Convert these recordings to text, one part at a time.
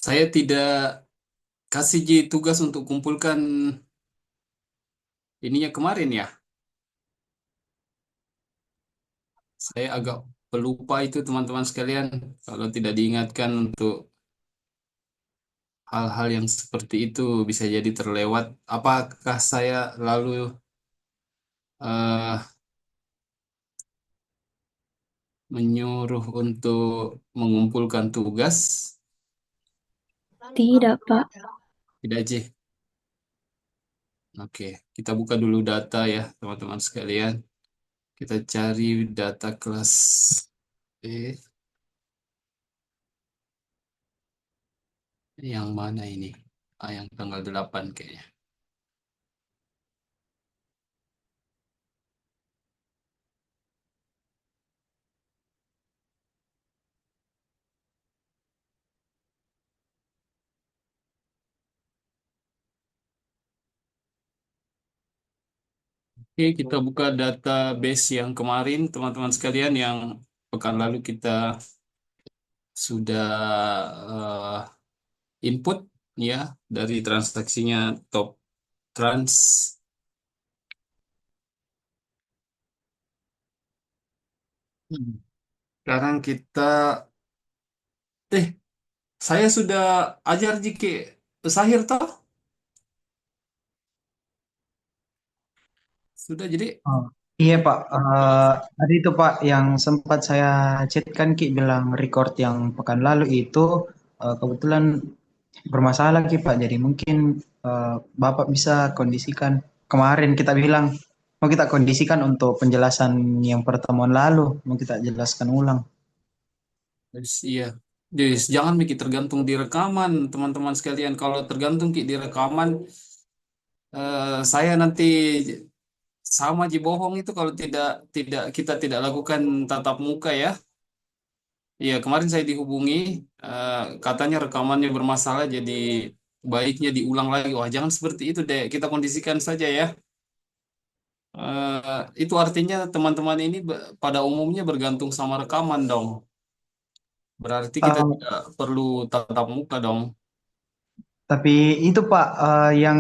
Saya tidak kasih Ji tugas untuk kumpulkan ininya kemarin ya. Saya agak pelupa itu teman-teman sekalian. Kalau tidak diingatkan untuk hal-hal yang seperti itu bisa jadi terlewat. Apakah saya lalu eh, menyuruh untuk mengumpulkan tugas? Tidak, Pak. Tidak, Ji. Oke, kita buka dulu data ya, teman-teman sekalian. Kita cari data kelas E. Yang mana ini? Yang tanggal 8 kayaknya. Oke, kita buka database yang kemarin, teman-teman sekalian, yang pekan lalu kita sudah input ya dari transaksinya top trans. Hmm. Sekarang kita, eh, saya sudah ajar Jiki Sahir toh? Sudah jadi, Oh, iya Pak, tadi itu Pak yang sempat saya chat kan Ki bilang record yang pekan lalu itu kebetulan bermasalah Ki Pak. Jadi mungkin Bapak bisa kondisikan kemarin kita bilang mau kita kondisikan untuk penjelasan yang pertemuan lalu mau kita jelaskan ulang. iya. Jadi jangan mikir tergantung di rekaman, teman-teman sekalian. Kalau tergantung Ki di rekaman, saya nanti sama Ji bohong itu kalau tidak tidak kita tidak lakukan tatap muka ya. Iya, kemarin saya dihubungi, katanya rekamannya bermasalah, jadi baiknya diulang lagi. Wah, jangan seperti itu deh. Kita kondisikan saja ya. Itu artinya teman-teman ini pada umumnya bergantung sama rekaman dong. Berarti kita Eh, tidak perlu tatap muka dong. tapi itu Pak yang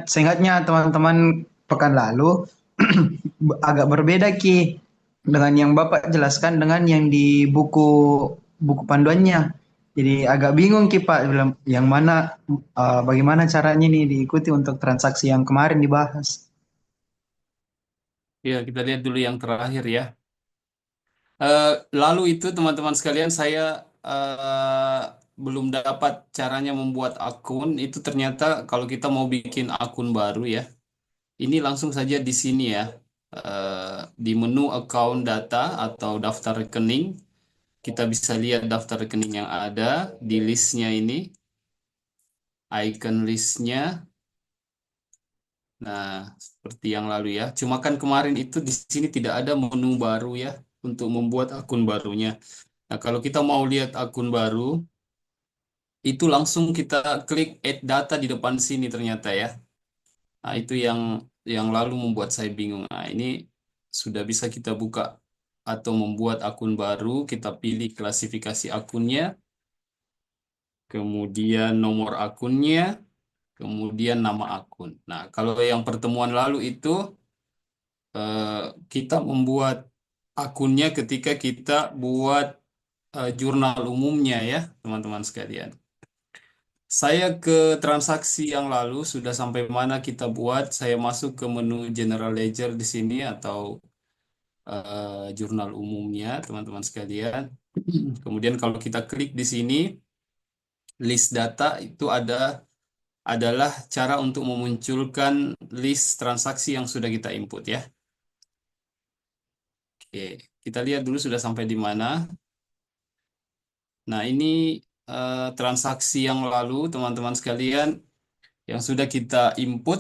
seingatnya teman-teman pekan lalu agak berbeda Ki dengan yang Bapak jelaskan dengan yang di buku buku panduannya. Jadi agak bingung Ki Pak bilang yang mana bagaimana caranya nih diikuti untuk transaksi yang kemarin dibahas. Ya, kita lihat dulu yang terakhir ya. Eh, Lalu itu teman-teman sekalian, saya eh, belum dapat caranya membuat akun. Itu ternyata kalau kita mau bikin akun baru ya. Ini langsung saja di sini ya, di menu account data atau daftar rekening, kita bisa lihat daftar rekening yang ada di listnya ini, icon listnya. Nah, seperti yang lalu ya. Cuma kan kemarin itu di sini tidak ada menu baru ya untuk membuat akun barunya. Nah, kalau kita mau lihat akun baru, itu langsung kita klik add data di depan sini ternyata ya. Nah, itu yang lalu membuat saya bingung. Nah, ini sudah bisa kita buka atau membuat akun baru, kita pilih klasifikasi akunnya, kemudian nomor akunnya, kemudian nama akun. Nah, kalau yang pertemuan lalu itu eh, kita membuat akunnya ketika kita buat jurnal umumnya ya, teman-teman sekalian. Saya ke transaksi yang lalu sudah sampai mana kita buat. Saya masuk ke menu General Ledger di sini atau jurnal umumnya, teman-teman sekalian. Kemudian kalau kita klik di sini, list data itu adalah cara untuk memunculkan list transaksi yang sudah kita input ya. Oke, kita lihat dulu sudah sampai di mana. Nah, ini transaksi yang lalu, teman-teman sekalian, yang sudah kita input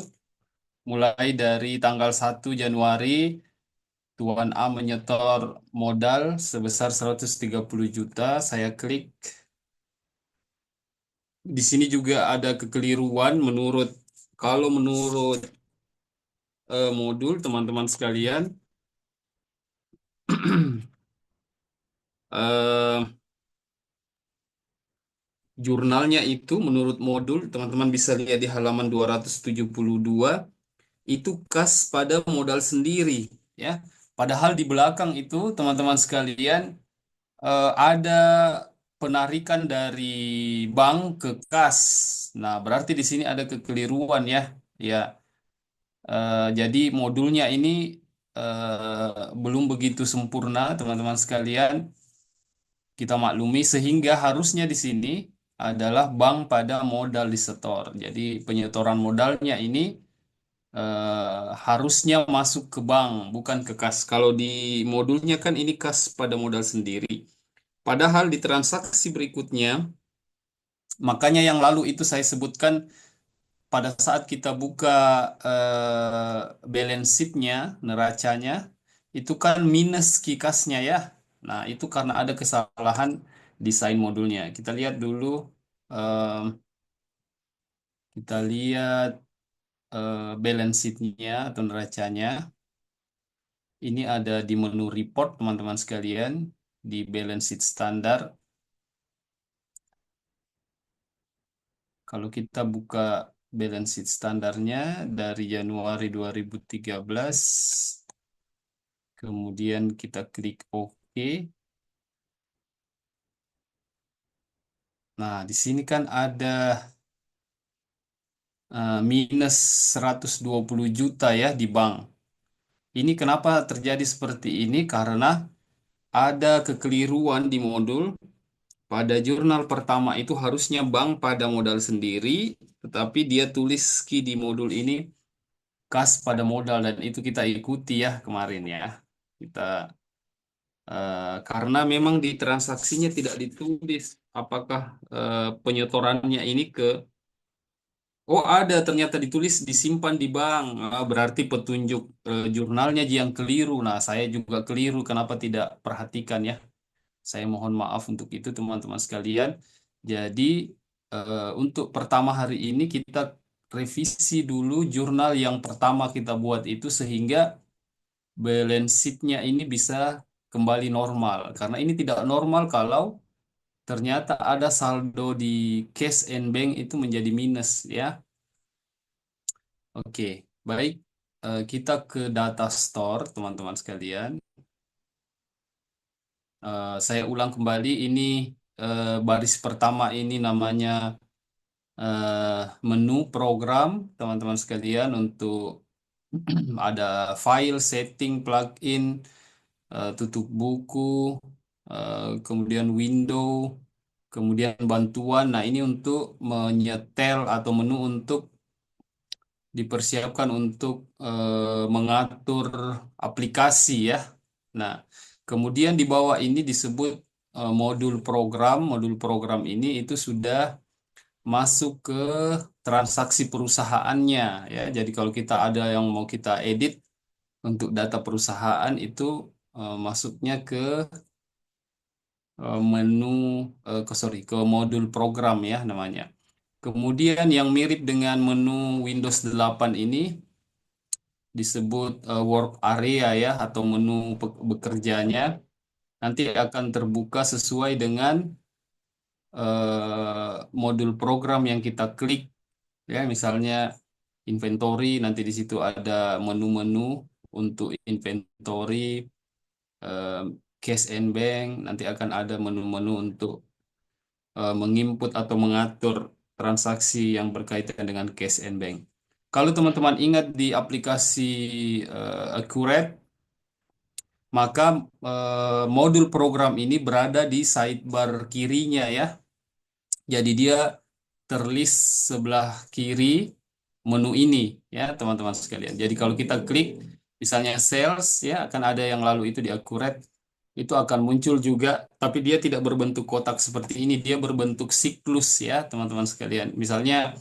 mulai dari tanggal 1 Januari. Tuan A menyetor modal sebesar 130 juta. Saya klik. Di sini juga ada kekeliruan kalau menurut modul teman-teman sekalian. eh, jurnalnya itu menurut modul, teman-teman bisa lihat di halaman 272, itu kas pada modal sendiri, ya. Padahal di belakang itu, teman-teman sekalian, ada penarikan dari bank ke kas. Nah, berarti di sini ada kekeliruan ya. Ya, jadi modulnya ini belum begitu sempurna, teman-teman sekalian. Kita maklumi sehingga harusnya di sini adalah bank pada modal disetor. Jadi penyetoran modalnya ini harusnya masuk ke bank, bukan ke kas. Kalau di modulnya kan ini kas pada modal sendiri. Padahal di transaksi berikutnya, makanya yang lalu itu saya sebutkan pada saat kita buka balance sheet-nya, neracanya, itu kan minus kikasnya ya. Nah, itu karena ada kesalahan desain modulnya. Kita lihat dulu, em, kita lihat balance sheet-nya atau neracanya. Ini ada di menu report, teman-teman sekalian, di balance sheet standar. Kalau kita buka balance sheet standarnya dari Januari 2013, kemudian kita klik OK. Nah, di sini kan ada minus 120 juta ya di bank. Ini kenapa terjadi seperti ini? Karena ada kekeliruan di modul. Pada jurnal pertama itu harusnya bank pada modal sendiri, tetapi dia tulis di modul ini kas pada modal, dan itu kita ikuti ya kemarin ya. Kita karena memang di transaksinya tidak ditulis apakah penyetorannya ini ke. Oh, ada ternyata ditulis disimpan di bank. Berarti petunjuk jurnalnya yang keliru. Nah, saya juga keliru. Kenapa tidak perhatikan ya? Saya mohon maaf untuk itu, teman-teman sekalian. Jadi, untuk pertama hari ini kita revisi dulu jurnal yang pertama kita buat itu sehingga balance sheet-nya ini bisa kembali normal. Karena ini tidak normal kalau ternyata ada saldo di cash and bank itu menjadi minus ya. Oke, baik. Kita ke data store, teman-teman sekalian. Saya ulang kembali, ini baris pertama ini namanya menu program, teman-teman sekalian, untuk ada file, setting, plugin, tutup buku, kemudian window, kemudian bantuan. Nah, ini untuk menyetel atau menu untuk dipersiapkan untuk mengatur aplikasi ya. Nah, kemudian di bawah ini disebut modul program. Modul program ini itu sudah masuk ke transaksi perusahaannya ya. Jadi kalau kita ada yang mau kita edit untuk data perusahaan itu masuknya ke menu ke modul program ya namanya. Kemudian yang mirip dengan menu Windows 8 ini disebut work area ya, atau menu bekerjanya, nanti akan terbuka sesuai dengan modul program yang kita klik ya. Misalnya inventory, nanti di situ ada menu-menu untuk inventory, eh, cash and bank, nanti akan ada menu-menu untuk menginput atau mengatur transaksi yang berkaitan dengan cash and bank. Kalau teman-teman ingat di aplikasi Accurate, maka modul program ini berada di sidebar kirinya ya. Jadi dia terlist sebelah kiri menu ini ya, teman-teman sekalian. Jadi kalau kita klik misalnya sales ya, akan ada yang lalu itu di Accurate, itu akan muncul juga, tapi dia tidak berbentuk kotak seperti ini, dia berbentuk siklus ya, teman-teman sekalian. Misalnya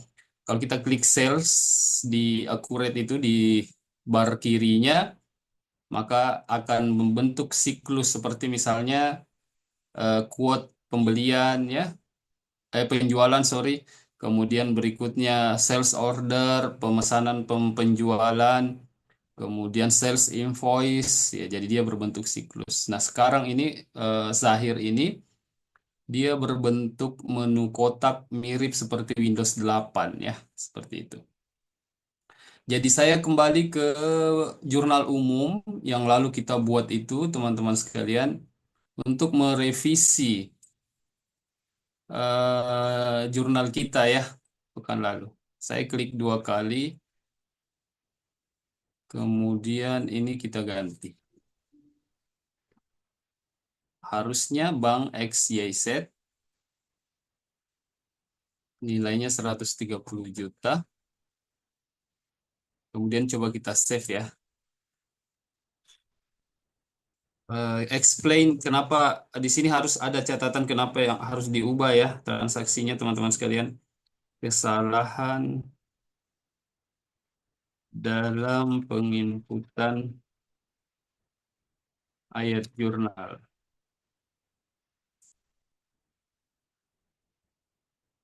kalau kita klik sales di Accurate itu di bar kirinya, maka akan membentuk siklus seperti misalnya quote pembelian ya, penjualan sorry, kemudian berikutnya sales order, pemesanan penjualan, kemudian sales invoice ya, jadi dia berbentuk siklus. Nah, sekarang ini Zahir ini Dia berbentuk menu kotak mirip seperti Windows 8 ya, seperti itu. Jadi saya kembali ke jurnal umum yang lalu kita buat itu, teman-teman sekalian, untuk merevisi jurnal kita ya, pekan lalu. Saya klik dua kali, kemudian ini kita ganti. Harusnya bank XYZ, nilainya 130 juta. Kemudian coba kita save ya. Explain kenapa di sini harus ada catatan kenapa yang harus diubah ya transaksinya teman-teman sekalian. Kesalahan dalam penginputan ayat jurnal.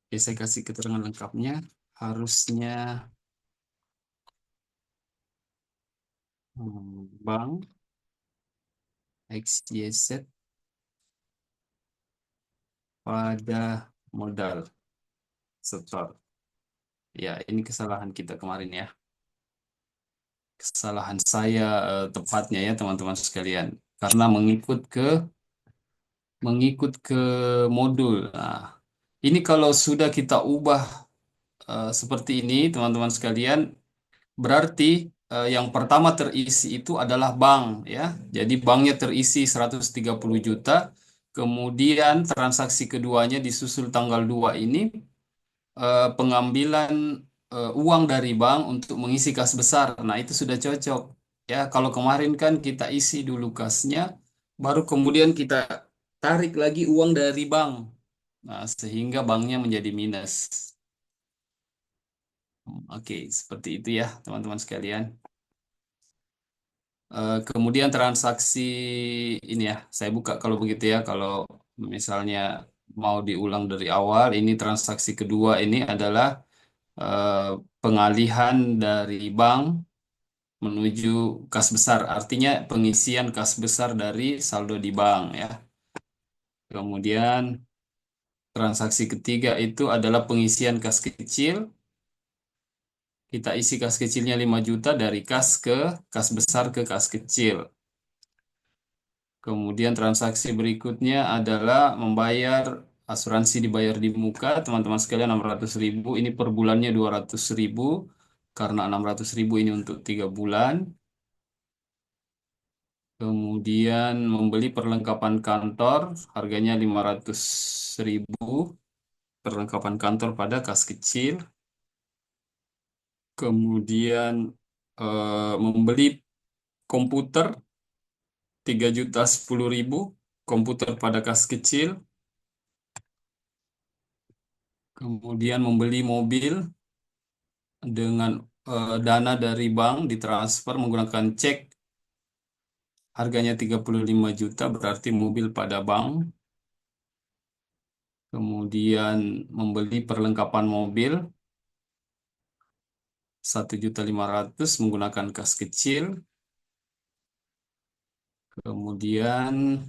Oke, saya kasih keterangan lengkapnya. Harusnya bank XYZ pada modal setor. Ya, ini kesalahan kita kemarin ya. Kesalahan saya tepatnya ya teman-teman sekalian. Karena mengikut ke modul. Nah, ini kalau sudah kita ubah seperti ini teman-teman sekalian, berarti yang pertama terisi itu adalah bank ya. Jadi banknya terisi 130 juta. Kemudian transaksi keduanya disusul tanggal 2 ini pengambilan uang dari bank untuk mengisi kas besar. Nah, itu sudah cocok. Ya, kalau kemarin kan kita isi dulu kasnya, baru kemudian kita tarik lagi uang dari bank. Nah, sehingga banknya menjadi minus. Oke, seperti itu ya, teman-teman sekalian. Kemudian transaksi ini ya, saya buka kalau begitu ya. Kalau misalnya mau diulang dari awal, ini transaksi kedua ini adalah eh, pengalihan dari bank menuju kas besar. Artinya pengisian kas besar dari saldo di bank ya. Kemudian transaksi ketiga itu adalah pengisian kas kecil. Kita isi kas kecilnya 5 juta dari kas ke kas besar ke kas kecil. Kemudian transaksi berikutnya adalah membayar asuransi dibayar di muka, teman-teman sekalian 600.000. Ini per bulannya 200.000 karena 600.000 ini untuk 3 bulan. Kemudian membeli perlengkapan kantor, harganya 500.000 perlengkapan kantor pada kas kecil. Kemudian membeli komputer 3.010.000 komputer pada kas kecil. Kemudian membeli mobil dengan dana dari bank ditransfer menggunakan cek harganya 35 juta berarti mobil pada bank. Kemudian membeli perlengkapan mobil 1.500.000 menggunakan kas kecil. Kemudian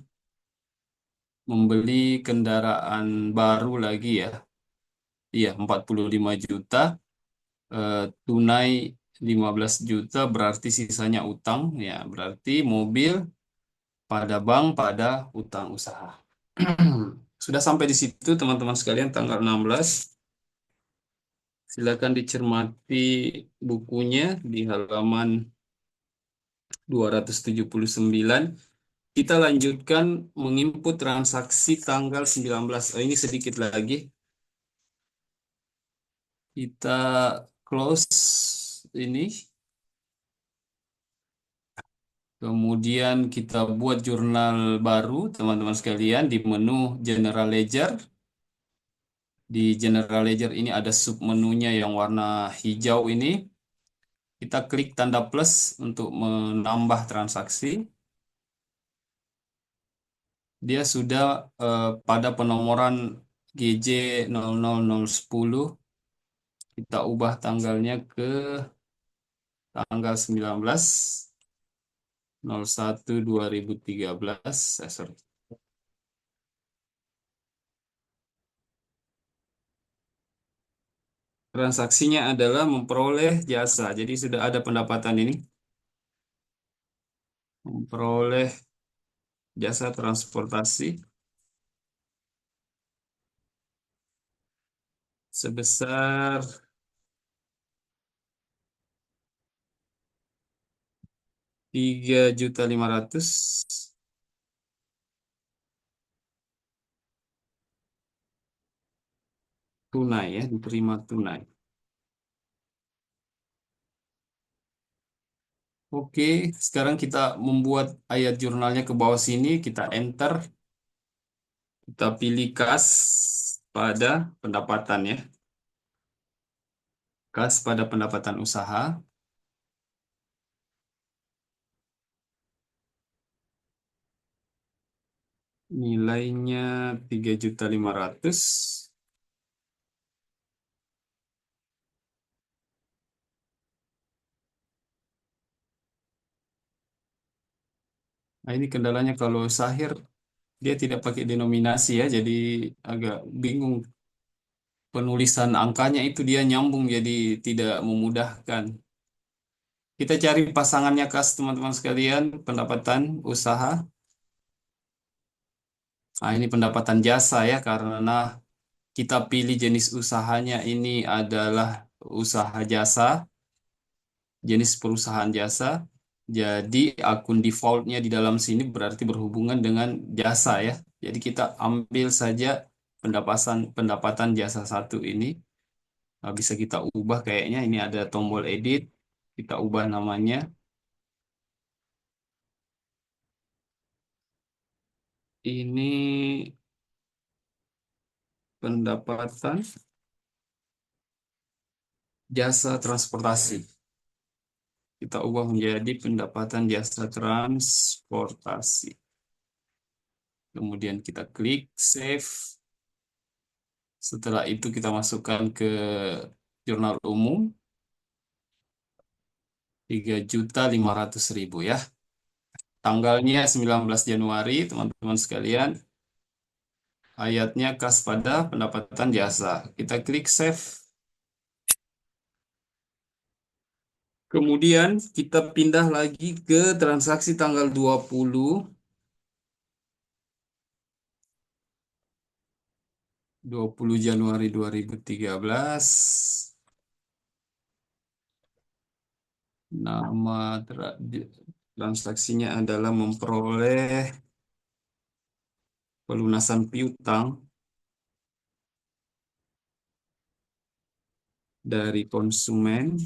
membeli kendaraan baru lagi ya. Iya, 45 juta. Tunai 15 juta berarti sisanya utang. Ya, berarti mobil pada bank pada utang usaha. Sudah sampai di situ teman-teman sekalian tanggal 16. Silakan dicermati bukunya di halaman 279. Kita lanjutkan menginput transaksi tanggal 19. Oh, ini sedikit lagi. Kita close ini. Kemudian kita buat jurnal baru, teman-teman sekalian, di menu General Ledger. Di General Ledger ini ada submenunya yang warna hijau ini. Kita klik tanda plus untuk menambah transaksi. Dia sudah pada penomoran GJ 00010. Kita ubah tanggalnya ke tanggal 19/01/2013. Sorry. Transaksinya adalah memperoleh jasa. Jadi sudah ada pendapatan ini. Memperoleh jasa transportasi sebesar 3.500.000 tunai ya, diterima tunai. Oke, sekarang kita membuat ayat jurnalnya ke bawah sini, kita enter, kita pilih kas pada pendapatan ya, kas pada pendapatan usaha, nilainya 3.500.000. Nah, ini kendalanya kalau Sahir dia tidak pakai denominasi ya, jadi agak bingung penulisan angkanya itu dia nyambung jadi tidak memudahkan. Kita cari pasangannya kas teman-teman sekalian, pendapatan usaha. Nah, ini pendapatan jasa ya karena kita pilih jenis usahanya ini adalah usaha jasa, jenis perusahaan jasa. Jadi akun defaultnya di dalam sini berarti berhubungan dengan jasa ya. Jadi kita ambil saja pendapatan jasa satu ini. Nah, bisa kita ubah kayaknya ini ada tombol edit. Kita ubah namanya. Ini pendapatan jasa transportasi. Kita ubah menjadi pendapatan jasa transportasi. Kemudian kita klik save. Setelah itu kita masukkan ke jurnal umum 3.500.000 ya. Tanggalnya 19 Januari, teman-teman sekalian. Ayatnya kas pada pendapatan jasa. Kita klik save. Kemudian kita pindah lagi ke transaksi tanggal 20 Januari 2013. Nama transaksinya adalah memperoleh pelunasan piutang dari konsumen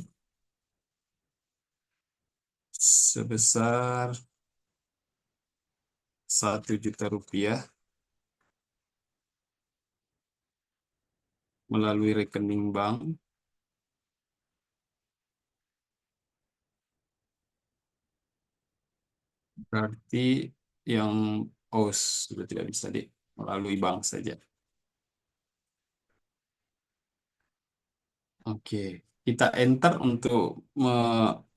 sebesar 1 juta rupiah melalui rekening bank. Berarti yang sudah tidak bisa melalui bank saja. Oke, kita enter untuk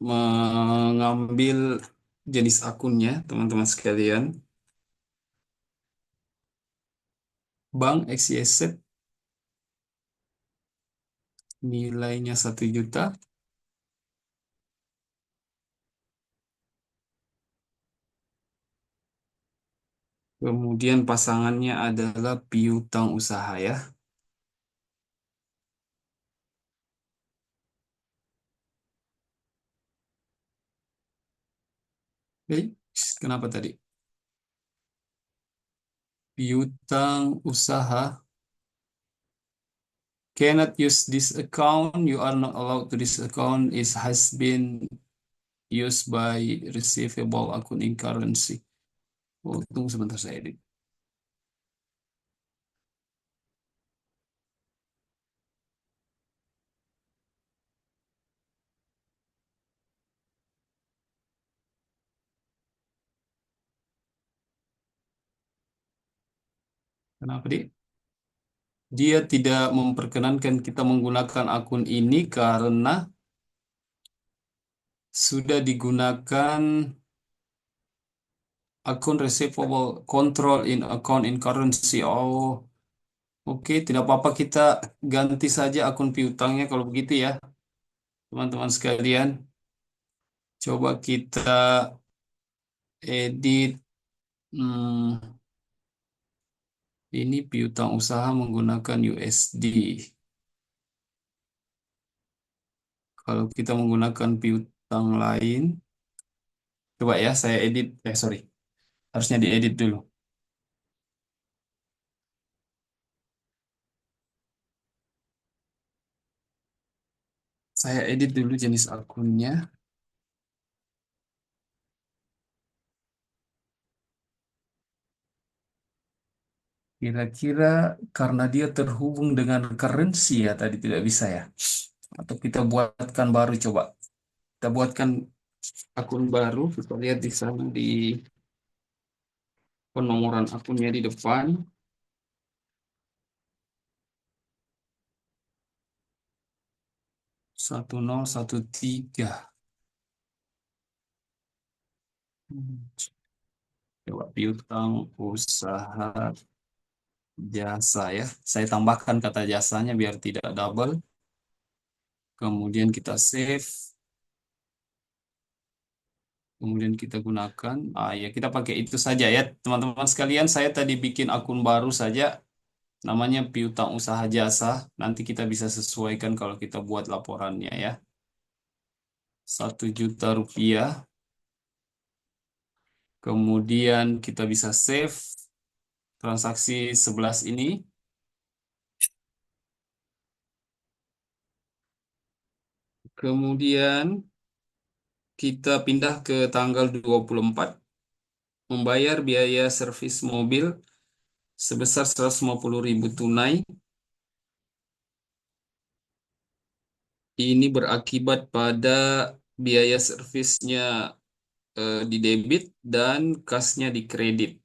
mengambil jenis akunnya, teman-teman sekalian. Bank XYZ nilainya 1 juta. Kemudian pasangannya adalah piutang usaha ya. Oke, kenapa tadi? Piutang usaha. Cannot use this account. You are not allowed to this account. It has been used by receivable account in currency. Oh, tunggu sebentar saya edit. Kenapa, Dik? Dia tidak memperkenankan kita menggunakan akun ini karena sudah digunakan akun receivable control in account in currency. Oh, Oke, tidak apa-apa kita ganti saja akun piutangnya kalau begitu ya, teman-teman sekalian. Coba kita edit hmm, ini piutang usaha menggunakan USD. Kalau kita menggunakan piutang lain, coba ya saya edit. Sorry, harusnya diedit dulu. Saya edit dulu jenis akunnya. Kira-kira karena dia terhubung dengan currency ya tadi tidak bisa ya. Atau kita buatkan baru coba. Kita buatkan akun baru. Kita lihat di sana di penomoran akunnya di depan. 1013. Coba piutang usaha jasa ya. Saya tambahkan kata jasanya biar tidak double. Kemudian kita save. Kemudian kita gunakan. Ya kita pakai itu saja ya teman-teman sekalian. Saya tadi bikin akun baru saja. Namanya piutang usaha jasa. Nanti kita bisa sesuaikan kalau kita buat laporannya ya. 1 juta rupiah. Kemudian kita bisa save transaksi 11 ini. Kemudian kita pindah ke tanggal 24. Membayar biaya servis mobil sebesar 150.000 tunai. Ini berakibat pada biaya servisnya di debit dan kasnya di kredit.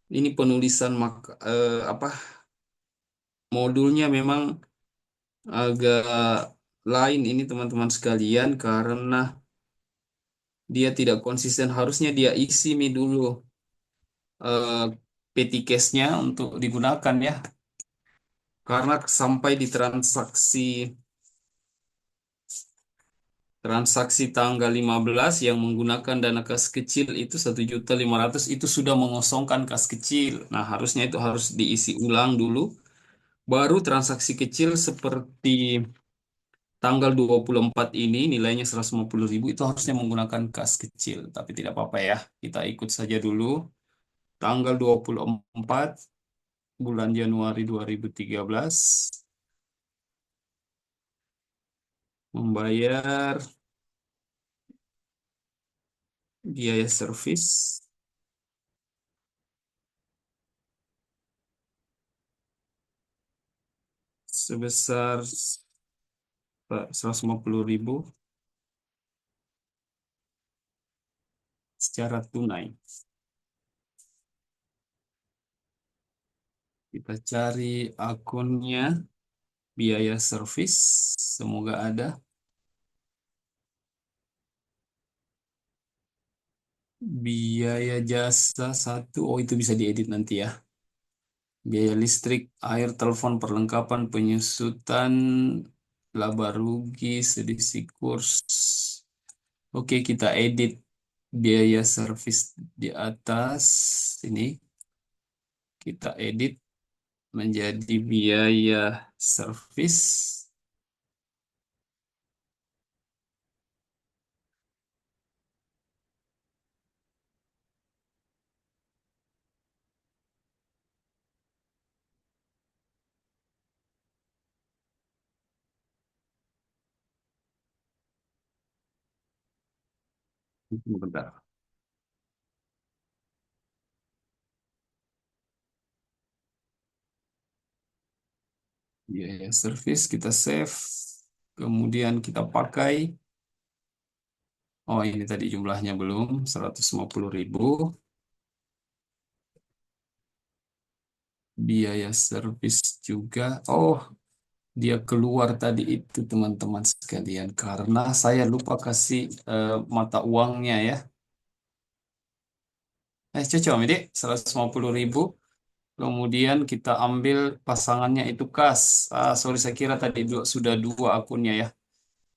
Ini penulisan apa modulnya memang agak lain ini teman-teman sekalian karena dia tidak konsisten. Harusnya dia isi dulu eh, petty cash-nya untuk digunakan ya. Karena sampai di transaksi tanggal 15 yang menggunakan dana kas kecil itu 1.500.000 itu sudah mengosongkan kas kecil. Nah, harusnya itu harus diisi ulang dulu. Baru transaksi kecil seperti tanggal 24 ini nilainya 150.000 itu harusnya menggunakan kas kecil. Tapi tidak apa-apa ya. Kita ikut saja dulu. Tanggal 24 bulan Januari 2013 membayar biaya servis sebesar 150.000 secara tunai. Kita cari akunnya, biaya servis, semoga ada. Biaya jasa satu, oh itu bisa diedit nanti ya. Biaya listrik, air, telepon, perlengkapan, penyusutan, laba rugi, selisih kurs. Oke, kita edit biaya servis di atas ini. Kita edit menjadi biaya servis. Bentar. Biaya servis kita save. Kemudian kita pakai. Oh ini tadi jumlahnya belum. 150.000. Biaya servis juga. Oh dia keluar tadi itu teman-teman sekalian. Karena saya lupa kasih mata uangnya ya. Cocok ini 150.000. Kemudian kita ambil pasangannya itu kas. Ah, sorry, saya kira tadi sudah dua akunnya ya.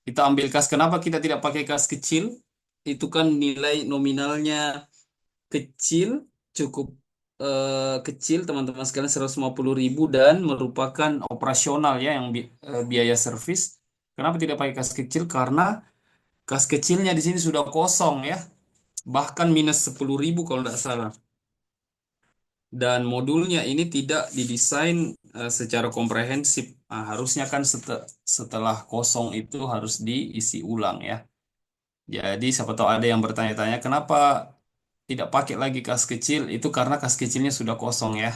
Kita ambil kas. Kenapa kita tidak pakai kas kecil? Itu kan nilai nominalnya kecil, cukup kecil teman-teman sekalian 150.000 dan merupakan operasional ya yang biaya servis. Kenapa tidak pakai kas kecil? Karena kas kecilnya di sini sudah kosong ya, bahkan minus 10.000 kalau tidak salah. Dan modulnya ini tidak didesain secara komprehensif. Nah, harusnya kan setelah kosong itu harus diisi ulang ya. Jadi siapa tahu ada yang bertanya-tanya kenapa tidak pakai lagi kas kecil? Itu karena kas kecilnya sudah kosong ya.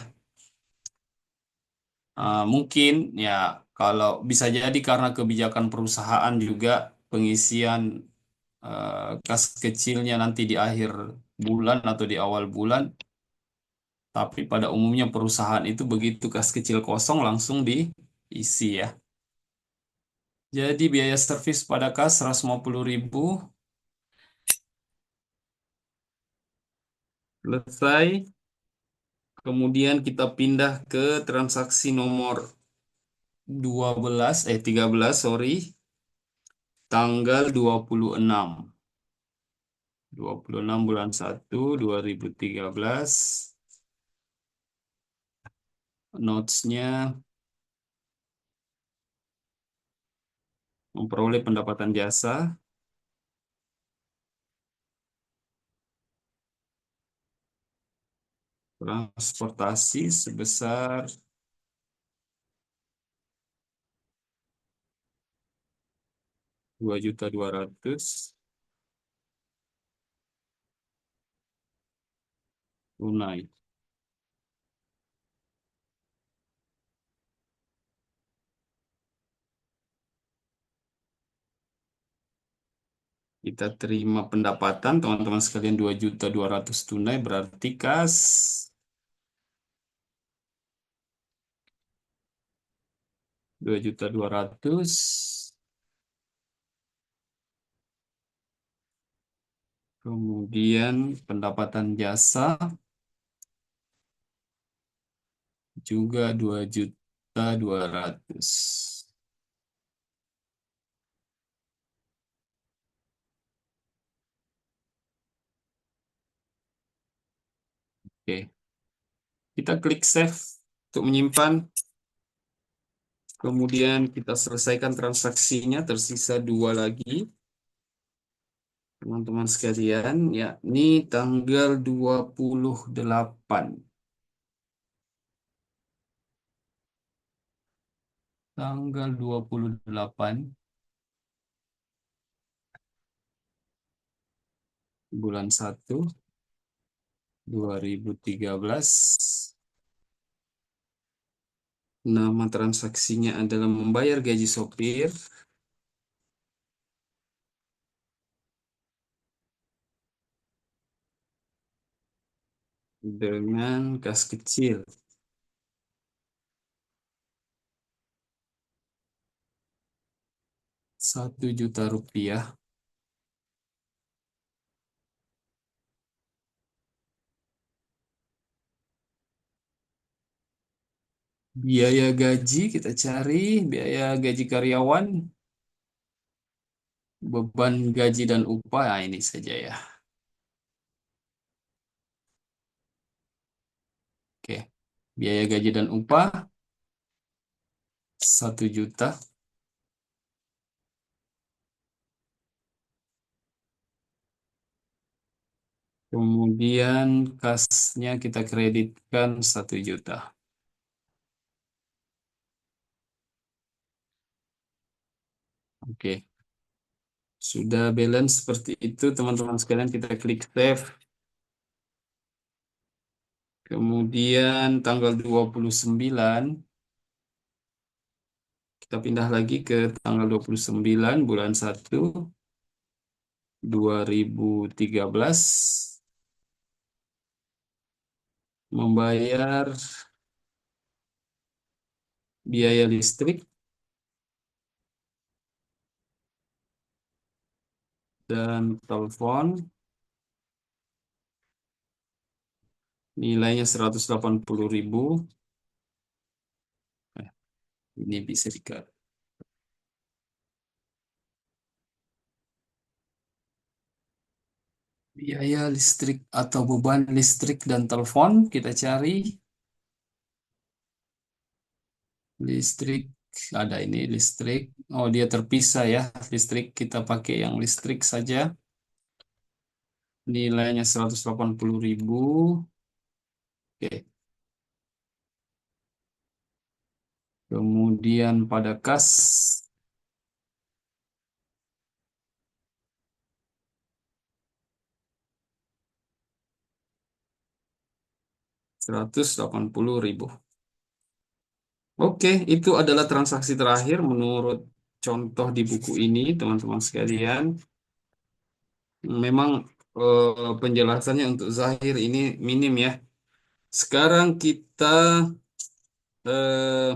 Mungkin ya kalau bisa jadi karena kebijakan perusahaan juga pengisian kas kecilnya nanti di akhir bulan atau di awal bulan. Tapi pada umumnya perusahaan itu begitu kas kecil kosong langsung diisi ya. Jadi biaya servis pada kas 150.000 selesai. Kemudian kita pindah ke transaksi nomor 13 sorry, tanggal 26 bulan 1 2013. Notes-nya memperoleh pendapatan jasa transportasi sebesar 2.200.000 tunai. Kita terima pendapatan teman-teman sekalian 2.200.000 tunai berarti kas 2.200.000. Kemudian pendapatan jasa juga 2.200.000. Oke, kita klik save untuk menyimpan. Kemudian kita selesaikan transaksinya, tersisa dua lagi. Teman-teman sekalian, yakni tanggal 28. Tanggal 28 bulan 1 2013. Nama transaksinya adalah membayar gaji sopir dengan kas kecil 1 juta rupiah. Biaya gaji kita cari, biaya gaji karyawan, beban gaji dan upah. Nah, ini saja ya. Oke, biaya gaji dan upah 1 juta. Kemudian kasnya kita kreditkan 1 juta. Oke, sudah balance seperti itu teman-teman sekalian. Kita klik save. Kemudian tanggal 29 kita pindah lagi ke tanggal 29 bulan 1 2013, membayar biaya listrik dan telepon Nilainya 180.000. Eh, ini bisa dikali. Biaya listrik atau beban listrik dan telepon kita cari. Listrik ada ini listrik. Oh dia terpisah ya. Listrik kita pakai yang listrik saja. Nilainya 180.000. Oke. Kemudian pada kas 180.000. Oke, itu adalah transaksi terakhir menurut contoh di buku ini, teman-teman sekalian. Memang penjelasannya untuk Zahir ini minim ya. Sekarang kita eh,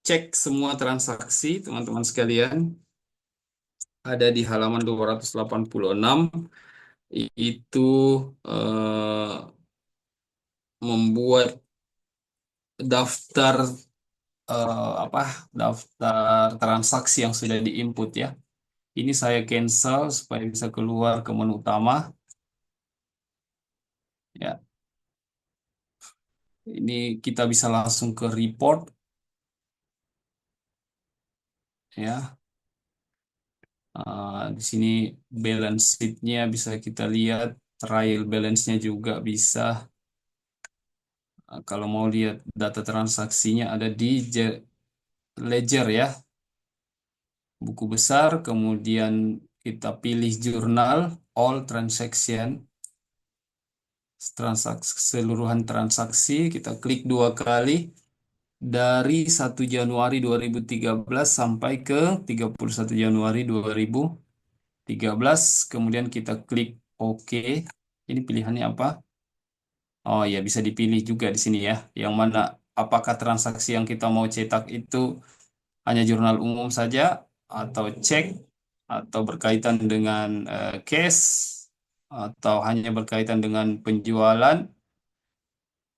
cek semua transaksi, teman-teman sekalian. Ada di halaman 286. Itu eh, membuat daftar apa? Daftar transaksi yang sudah diinput ya. Ini saya cancel supaya bisa keluar ke menu utama. Ya, ini kita bisa langsung ke report ya. Di sini balance sheet-nya bisa kita lihat, trial balance-nya juga bisa. Kalau mau lihat data transaksinya ada di ledger ya, buku besar. Kemudian kita pilih jurnal, all transaction, transaksi keseluruhan transaksi. Kita klik dua kali. Dari 1 Januari 2013 sampai ke 31 Januari 2013. Kemudian kita klik OK. Ini pilihannya apa? Oh ya, bisa dipilih juga di sini ya. Yang mana apakah transaksi yang kita mau cetak itu hanya jurnal umum saja atau cek atau berkaitan dengan cash atau hanya berkaitan dengan penjualan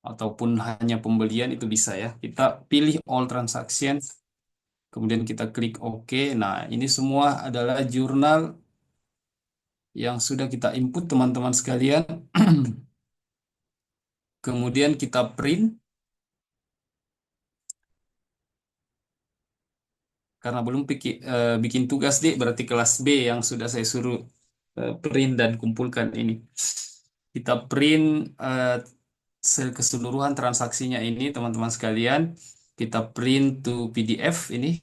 ataupun hanya pembelian itu bisa ya. Kita pilih all transaction. Kemudian kita klik OK. Nah, ini semua adalah jurnal yang sudah kita input teman-teman sekalian. Kemudian kita print karena belum bikin tugas D, berarti kelas B yang sudah saya suruh print dan kumpulkan ini. Kita print eh, keseluruhan transaksinya ini teman-teman sekalian. Kita print to PDF ini.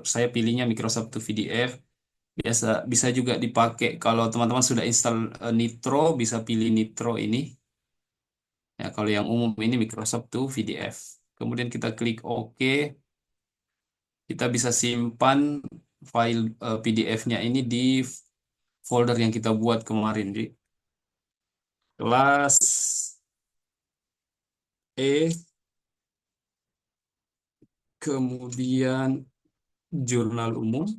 Saya pilihnya Microsoft to PDF. Biasa bisa juga dipakai kalau teman-teman sudah install Nitro, bisa pilih Nitro ini. Ya, kalau yang umum ini Microsoft to PDF. Kemudian kita klik OK. Kita bisa simpan file PDF-nya ini di folder yang kita buat kemarin di kelas E, kemudian jurnal umum,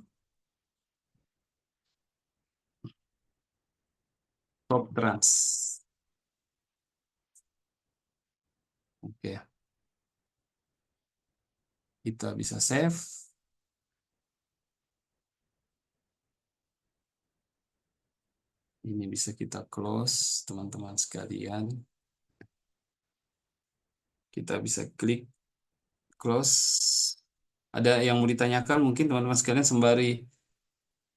top trans. Oke, kita bisa save. Ini bisa kita close, teman-teman sekalian. Kita bisa klik close. Ada yang mau ditanyakan mungkin teman-teman sekalian sembari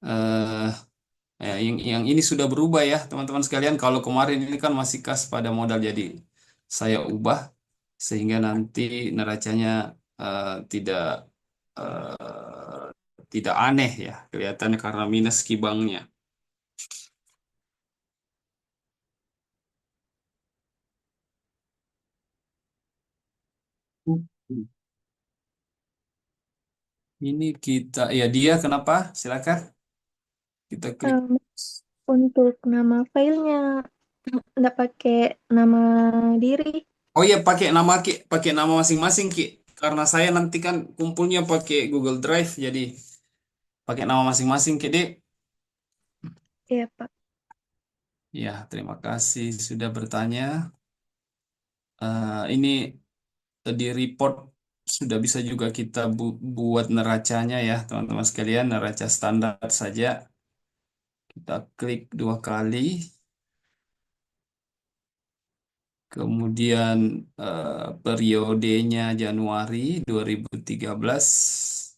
eh, yang ini sudah berubah ya teman-teman sekalian. Kalau kemarin ini kan masih kas pada modal, jadi saya ubah sehingga nanti neracanya tidak eh, tidak aneh ya kelihatannya karena minus kibangnya. Ini kita ya dia kenapa? Silakan kita klik. Em, untuk nama filenya nggak pakai nama diri. Oh ya pakai nama masing-masing Ki. Karena saya nanti kan kumpulnya pakai Google Drive jadi pakai nama masing-masing Ki Dek. Ya, Pak. Ya, terima kasih sudah bertanya. Ini di report sudah bisa juga kita buat neracanya ya teman-teman sekalian, neraca standar saja. Kita klik 2 kali, kemudian periodenya Januari 2013,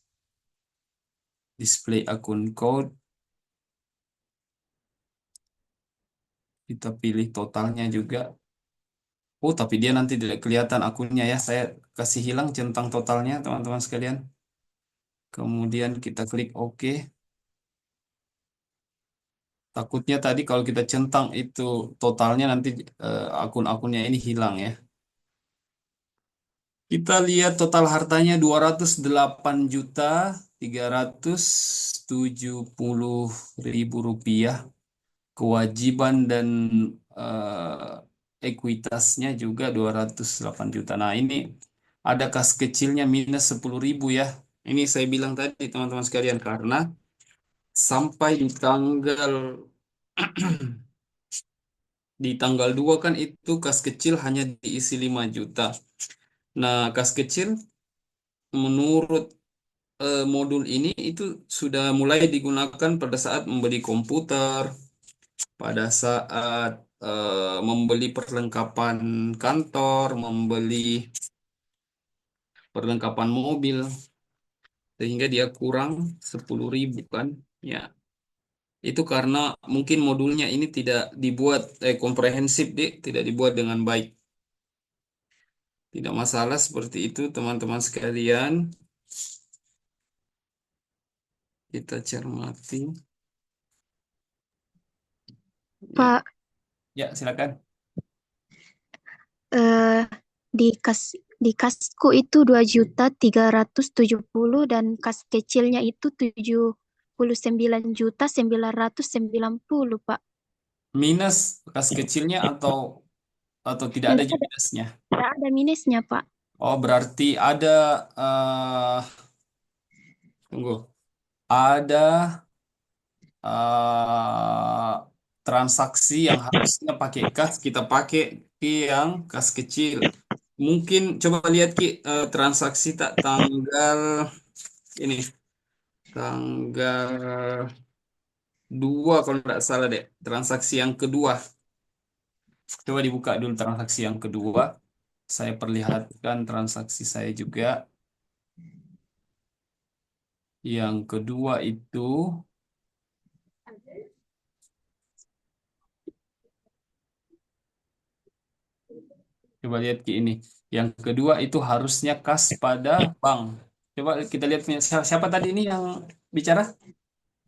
display akun code, kita pilih totalnya juga. Oh, tapi dia nanti tidak kelihatan akunnya ya. Saya kasih hilang centang totalnya, teman-teman sekalian. Kemudian kita klik OK. Takutnya tadi kalau kita centang itu totalnya nanti akun-akunnya ini hilang ya. Kita lihat total hartanya 208.370.000 rupiah. Kewajiban dan ekuitasnya juga 208 juta. Nah, ini ada kas kecilnya minus 10.000 ya. Ini saya bilang tadi teman-teman sekalian karena sampai di tanggal 2 kan itu kas kecil hanya diisi 5 juta. Nah, kas kecil menurut modul ini itu sudah mulai digunakan pada saat membeli komputer, pada saat membeli perlengkapan kantor, membeli perlengkapan mobil, sehingga dia kurang 10.000 kan. Ya, itu karena mungkin modulnya ini tidak dibuat komprehensif, Dik, tidak dibuat dengan baik. Tidak masalah seperti itu, teman-teman sekalian. Kita cermati. Ya, Pak, ya silakan. eh, di kasku itu 2.370.000 dan kas kecilnya itu 79.990, Pak. Minus kas kecilnya atau tidak ada Enggak ada, minusnya. enggak ada minusnya, Pak. Oh, berarti ada tunggu. Ada eh, transaksi yang harusnya pakai kas, kita pakai Ki yang kas kecil. Mungkin coba lihat Ki, transaksi tak tanggal ini, tanggal 2 kalau tidak salah deh, transaksi yang kedua. Coba dibuka dulu transaksi yang kedua. Saya perlihatkan transaksi saya juga. Yang kedua itu coba lihat Ki ini. Yang kedua itu harusnya kas pada bank. Coba kita lihat punya siapa tadi ini yang bicara?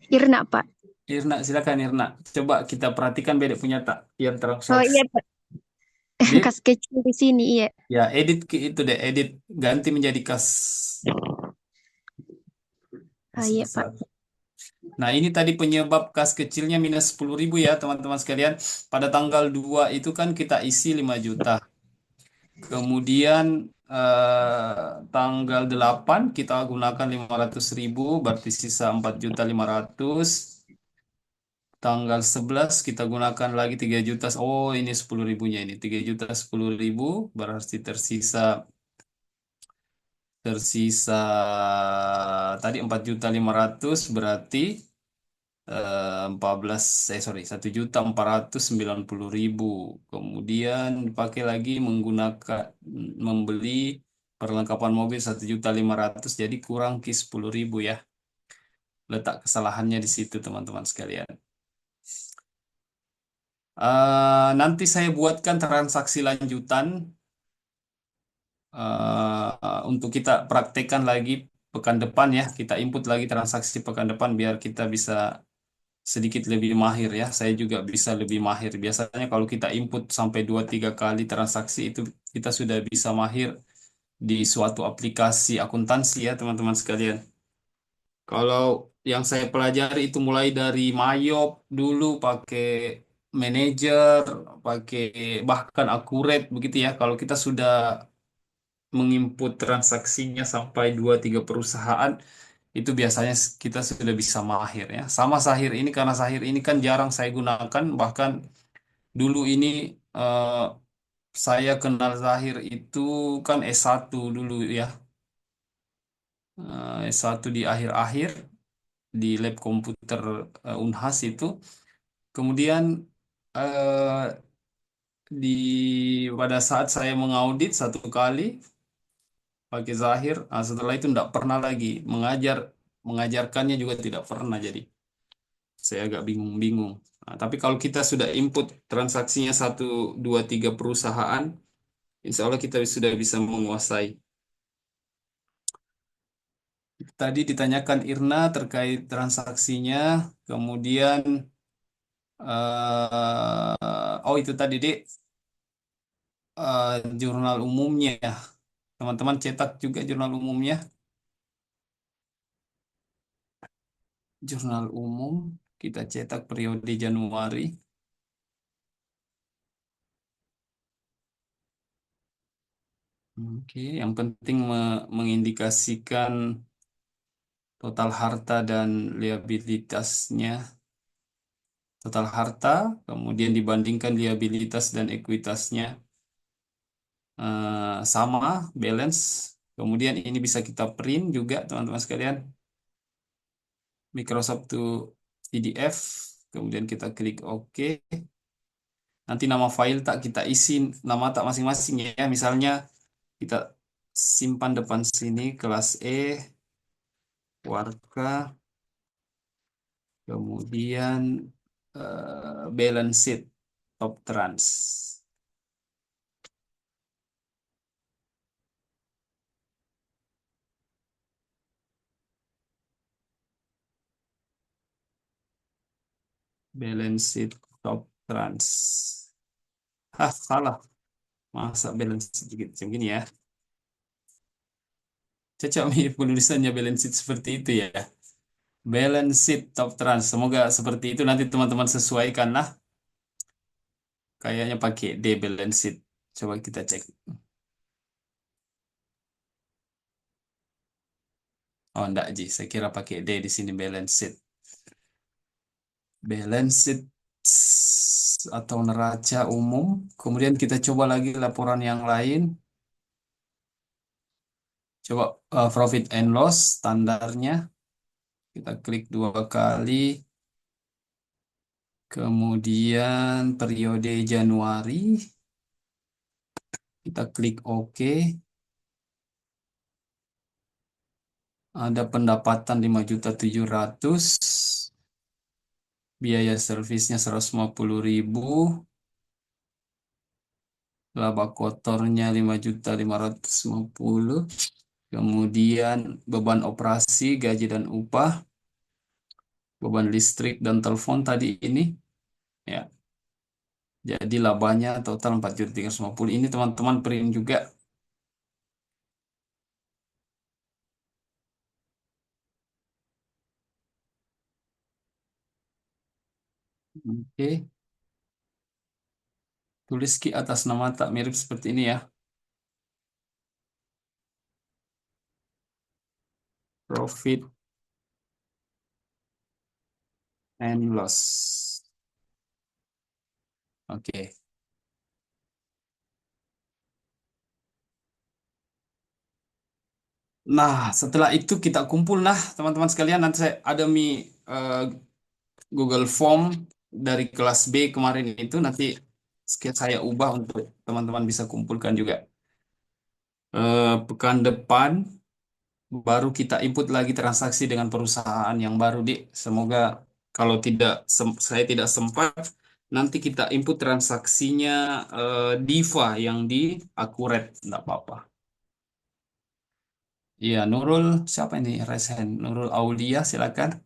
Irna, Pak. Irna, silakan Irna. Coba kita perhatikan beda punya tak yang Oh transaksi. iya, Pak. Dia Kas kecil di sini, iya. ya edit itu deh, edit ganti menjadi kas Ah, kas iya, besar. Pak. Nah, ini tadi penyebab kas kecilnya minus 10.000 ya, teman-teman sekalian. Pada tanggal 2 itu kan kita isi 5 juta. Kemudian tanggal 8 kita gunakan 500.000, berarti sisa 4.500.000. Tanggal 11 kita gunakan lagi 3 juta. Oh, ini 10.000-nya ini. 3.010.000 berarti tersisa tersisa tadi 4.500.000 berarti 14 sorry 1.490.000. Kemudian dipakai lagi menggunakan membeli perlengkapan mobil 1.500.000 jadi kurang ki 10.000 ya. Letak kesalahannya di situ teman-teman sekalian. Nanti saya buatkan transaksi lanjutan untuk kita praktekkan lagi pekan depan ya. Kita input lagi transaksi pekan depan biar kita bisa sedikit lebih mahir ya. Saya juga bisa lebih mahir. Biasanya kalau kita input sampai 2-3 kali transaksi itu kita sudah bisa mahir di suatu aplikasi akuntansi ya teman-teman sekalian. Kalau yang saya pelajari itu mulai dari Mayop dulu pakai manajer, pakai bahkan akurat begitu ya. Kalau kita sudah menginput transaksinya sampai 2-3 perusahaan, itu biasanya kita sudah bisa mahir ya. Sama Sahir ini karena Sahir ini kan jarang saya gunakan, bahkan dulu ini eh, saya kenal Zahir itu kan S1 dulu ya. S1 di akhir-akhir di lab komputer Unhas itu. Kemudian eh, di pada saat saya mengaudit satu kali pakai Zahir, setelah itu tidak pernah lagi mengajarkannya juga tidak pernah jadi. Saya agak bingung-bingung. Nah, tapi kalau kita sudah input transaksinya satu, dua, tiga perusahaan, insya Allah kita sudah bisa menguasai. Tadi ditanyakan Irna terkait transaksinya, kemudian oh itu tadi Dek, jurnal umumnya. Teman-teman cetak juga jurnal umumnya. Jurnal umum kita cetak periode Januari. Oke, yang penting mengindikasikan total harta dan liabilitasnya. Total harta, kemudian dibandingkan liabilitas dan ekuitasnya sama, balance. Kemudian ini bisa kita print juga, teman-teman sekalian. Microsoft to PDF, kemudian kita klik OK. Nanti nama file tak kita isi, nama tak masing-masing ya. Misalnya kita simpan depan sini, kelas E, Warka, kemudian balance sheet, top trans. Balance sheet, top trans. Salah. Masa balance sheet gitu begini ya. Cocok mirip penulisannya balance sheet seperti itu ya. Balance sheet top trans. Semoga seperti itu nanti teman-teman sesuaikan lah. Kayaknya pakai D balance sheet. Coba kita cek. Oh enggak Ji, saya kira pakai D di sini balance sheet. Balance sheet atau neraca umum. Kemudian kita coba lagi laporan yang lain. Coba profit and loss standarnya. Kita klik dua kali. Kemudian periode Januari. Kita klik OK. Ada pendapatan 5.700.000. Biaya servisnya 150.000. Laba kotornya 5.550.000. Kemudian beban operasi, gaji dan upah, beban listrik dan telepon tadi ini, ya. Jadi labanya total 4.350. Ini teman-teman print juga. Oke. Tulis Ki atas nama tak mirip seperti ini ya. Profit and loss. Oke. Nah, setelah itu kita kumpul nah, teman-teman sekalian. Nanti saya ada eh, Google Form dari kelas B kemarin itu nanti saya ubah untuk teman-teman bisa kumpulkan juga. Pekan depan baru kita input lagi transaksi dengan perusahaan yang baru, Dik. Semoga kalau saya tidak sempat, nanti kita input transaksinya Diva yang di Accurate, enggak apa-apa. Iya, Nurul, siapa ini? Resen, Nurul Aulia, silakan.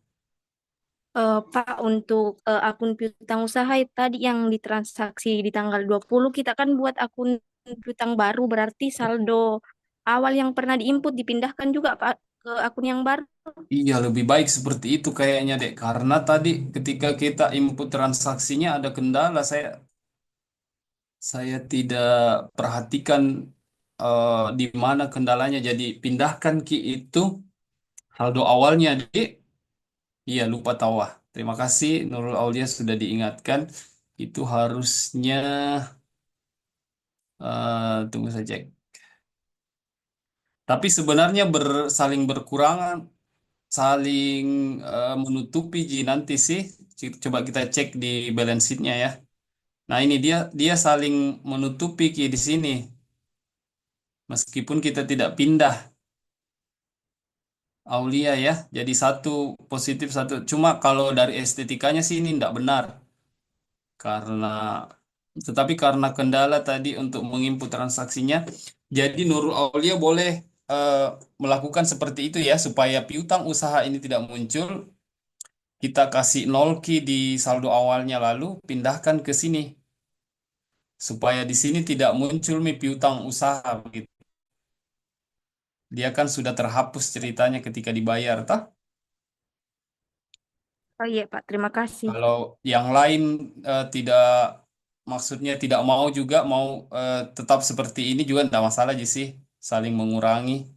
Pak, untuk akun piutang usaha itu tadi yang ditransaksi di tanggal 20 kita kan buat akun piutang baru, berarti saldo awal yang pernah diinput dipindahkan juga Pak ke akun yang baru. Iya, lebih baik seperti itu kayaknya, Dek. Karena tadi ketika kita input transaksinya ada kendala, saya tidak perhatikan di mana kendalanya. Jadi pindahkan Ki itu saldo awalnya, Dek. Iya, lupa tawa. Terima kasih Nurul Aulia sudah diingatkan. Itu harusnya Tunggu saya cek. Tapi sebenarnya saling berkurangan, saling menutupi Ji nanti sih. Coba kita cek di balance sheet-nya ya. Nah, ini dia dia saling menutupi Ki di sini. Meskipun kita tidak pindah Aulia ya. Jadi satu positif satu. Cuma kalau dari estetikanya sih ini tidak benar. Karena tetapi karena kendala tadi untuk menginput transaksinya, jadi Nurul Aulia boleh eh, melakukan seperti itu ya supaya piutang usaha ini tidak muncul. Kita kasih nol ki di saldo awalnya lalu pindahkan ke sini supaya di sini tidak muncul mi piutang usaha begitu. Dia kan sudah terhapus ceritanya ketika dibayar, tah? Oh iya Pak, terima kasih. Kalau yang lain tidak maksudnya tidak mau juga mau tetap seperti ini juga tidak masalah aja sih, saling mengurangi.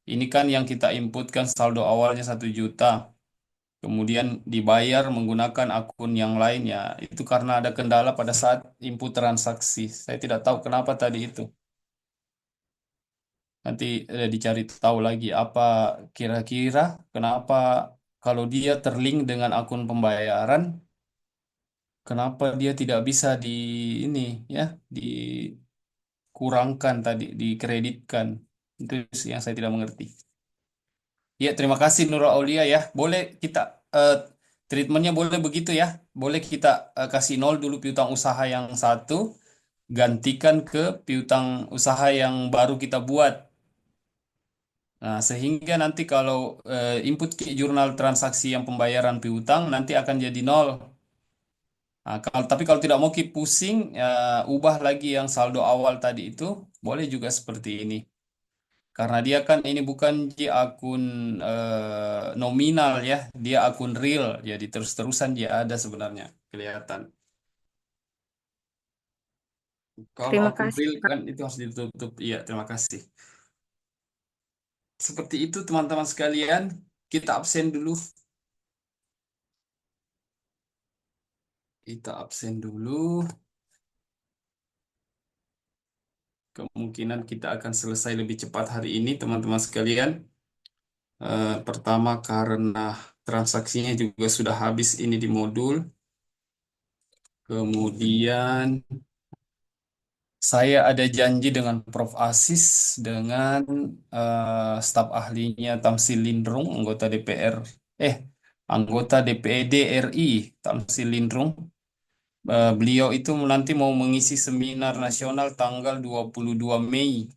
Ini kan yang kita inputkan saldo awalnya 1 juta, kemudian dibayar menggunakan akun yang lain ya. Itu karena ada kendala pada saat input transaksi. Saya tidak tahu kenapa tadi itu. Nanti dicari tahu lagi apa kira-kira kenapa kalau dia terlink dengan akun pembayaran, kenapa dia tidak bisa di ini ya dikurangkan tadi, dikreditkan. Itu sih yang saya tidak mengerti. Ya, terima kasih Nurul Aulia ya. Boleh kita eh, treatmentnya boleh begitu ya. Boleh kita kasih nol dulu piutang usaha yang satu, gantikan ke piutang usaha yang baru kita buat. Nah, sehingga nanti kalau input ke jurnal transaksi yang pembayaran piutang nanti akan jadi nol. Nah, tapi kalau tidak mau keep pusing, ubah lagi yang saldo awal tadi itu, boleh juga seperti ini. Karena dia kan ini bukan akun nominal ya, dia akun real, jadi terus-terusan dia ada sebenarnya, kelihatan. Kalau Terima akun kasih real Pak. kan itu harus ditutup. Iya, terima kasih. Seperti itu teman-teman sekalian, kita absen dulu. Kita absen dulu. Kemungkinan kita akan selesai lebih cepat hari ini, teman-teman sekalian. Pertama karena transaksinya juga sudah habis ini di modul. Kemudian saya ada janji dengan Prof. Asis dengan staf ahlinya Tamsil Lindrung, anggota DPR, anggota DPD RI Tamsil Lindrung. Beliau itu nanti mau mengisi seminar nasional tanggal 22 Mei.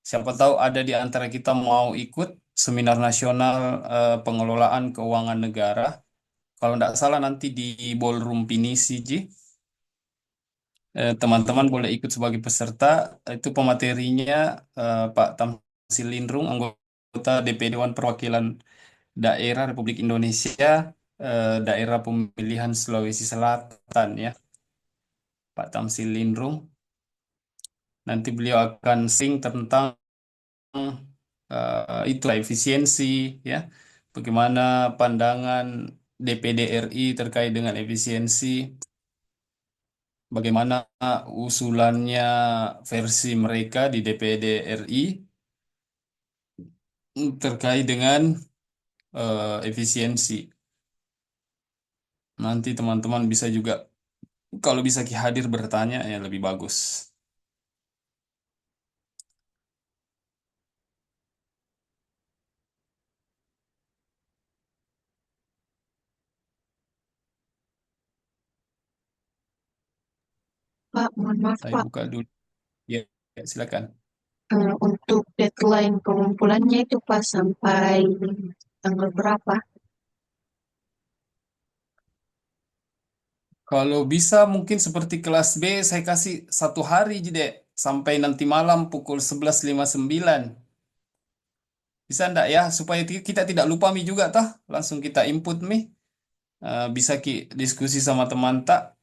Siapa tahu ada di antara kita mau ikut seminar nasional pengelolaan keuangan negara. Kalau tidak salah nanti di Ballroom Pinisi, Ji. Teman-teman boleh ikut sebagai peserta. Itu pematerinya Pak Tamsil Lindrung, anggota DPD Dewan Perwakilan Daerah Republik Indonesia, Daerah Pemilihan Sulawesi Selatan ya, Pak Tamsil Lindrung. Nanti beliau akan sing tentang itu efisiensi ya, bagaimana pandangan DPD RI terkait dengan efisiensi, bagaimana usulannya versi mereka di DPD RI terkait dengan efisiensi. Nanti teman-teman bisa juga, kalau bisa hadir bertanya ya lebih bagus. Pak, mohon maaf Saya Pak. buka dulu. Ya, ya, silakan. Untuk deadline pengumpulannya itu Pak sampai tanggal berapa? Kalau bisa mungkin seperti kelas B, saya kasih 1 hari, Jide, sampai nanti malam pukul 11.59. Bisa enggak ya? Supaya kita tidak lupa Mi juga, tah? Langsung kita input Mi. Bisa diskusi sama teman tak?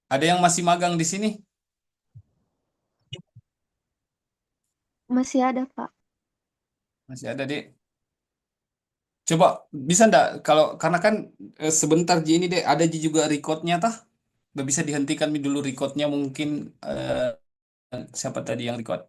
Ada yang masih magang di sini? Masih ada Pak. Masih ada, Dek. Coba bisa enggak? Kalau karena kan sebentar Ji ini, Dek, ada Ji juga recordnya, tah? Nggak bisa dihentikan Mi, dulu recordnya mungkin. Siapa tadi yang record?